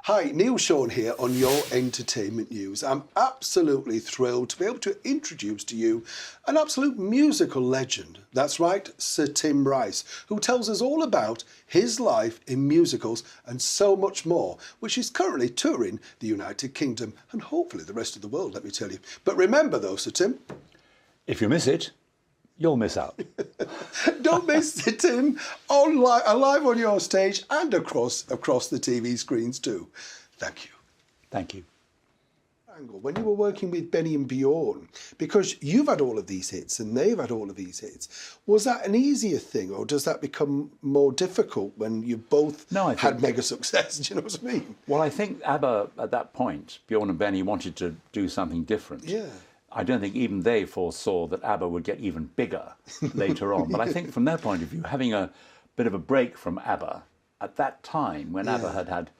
Hi, Neil Sean here on Your Entertainment News. I'm absolutely thrilled to be able to introduce to you an absolute musical legend. That's right, Sir Tim Rice, who tells us all about his life in musicals and so much more, which is currently touring the United Kingdom and hopefully the rest of the world, let me tell you. But remember though, Sir Tim, if you miss it, you'll miss out. don't miss Sir Tim live on your stage and across the TV screens too. Thank you. Thank you. When you were working with Benny and Bjorn, because you've had all of these hits and they've had all of these hits, was that an easier thing or does that become more difficult when you both had mega success? Do you know what I mean? Well, I think ABBA at that point, Bjorn and Benny wanted to do something different. Yeah. I don't think even they foresaw that ABBA would get even bigger later on. But I think from their point of view, having a bit of a break from ABBA at that time when ABBA had had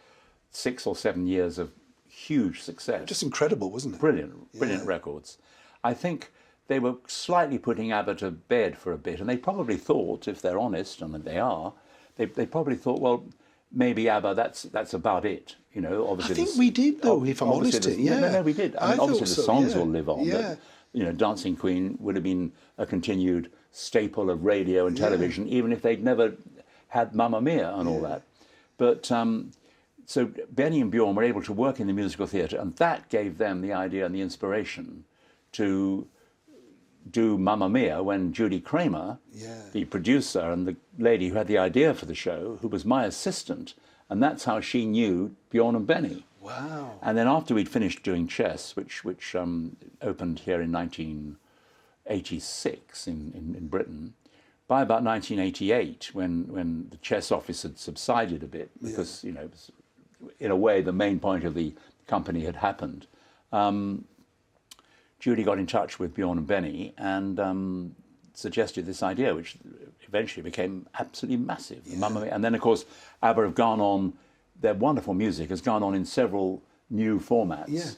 6 or 7 years of huge success. Just incredible, wasn't it? Brilliant records. I think they were slightly putting ABBA to bed for a bit, and they probably thought, if they're honest, and they are, they probably thought, well, maybe ABBA, that's about it. You know, obviously. I think we did, though, if I'm honest. No, we did. I mean, obviously the songs will live on. Yeah. But, you know, Dancing Queen would have been a continued staple of radio and television, even if they'd never had Mamma Mia and all that. But so Benny and Bjorn were able to work in the musical theatre, and that gave them the idea and the inspiration to do Mamma Mia when Judy Kramer, the producer and the lady who had the idea for the show, who was my assistant, and that's how she knew Bjorn and Benny. Wow. And then after we'd finished doing Chess, which opened here in 1986 in Britain, by about 1988, when the Chess office had subsided a bit, because, you know, in a way the main point of the company had happened, Judy got in touch with Bjorn and Benny and suggested this idea, which eventually became absolutely massive. Mamma Mia. And then, of course, ABBA have gone on, their wonderful music has gone on in several new formats. Yeah.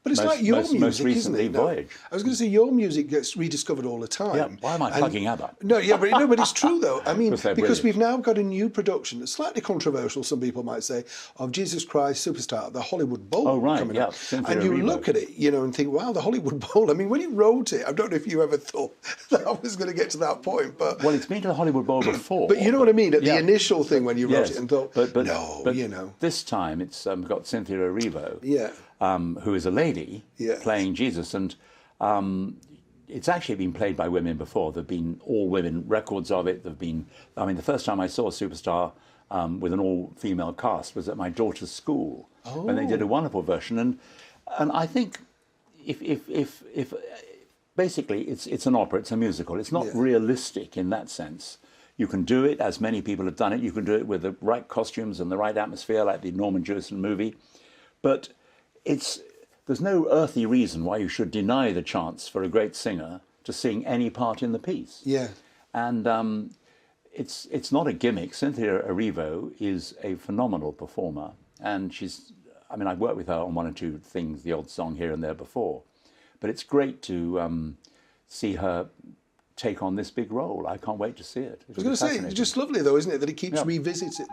But it's like your music, most recently, isn't it? Voyage. I was going to say your music gets rediscovered all the time. Yeah. Why am I plugging ABBA? No, but it's true though. I mean, because we've now got a new production that's slightly controversial, some people might say, of Jesus Christ Superstar, the Hollywood Bowl coming up. And you look at it, you know, and think, wow, the Hollywood Bowl. I mean, when you wrote it, I don't know if you ever thought that I was going to get to that point, but well, it's been to the Hollywood Bowl before. But you know what I mean? At the initial thing when you wrote it and thought, but you know, this time it's got Cynthia Erivo. Yeah. Who is a lady playing Jesus, and it's actually been played by women before. There've been all women records of it. There've been, I mean, the first time I saw Superstar with an all-female cast was at my daughter's school when they did a wonderful version. And I think if basically it's an opera, it's a musical. It's not realistic in that sense. You can do it as many people have done it. You can do it with the right costumes and the right atmosphere, like the Norman Jewison movie, but there's no earthly reason why you should deny the chance for a great singer to sing any part in the piece. Yeah. And it's not a gimmick. Cynthia Erivo is a phenomenal performer, and I mean, I've worked with her on one or two things, the odd song here and there before, but it's great to see her take on this big role. I can't wait to see it. I was going to say, it's just lovely though, isn't it, that it keeps revisiting.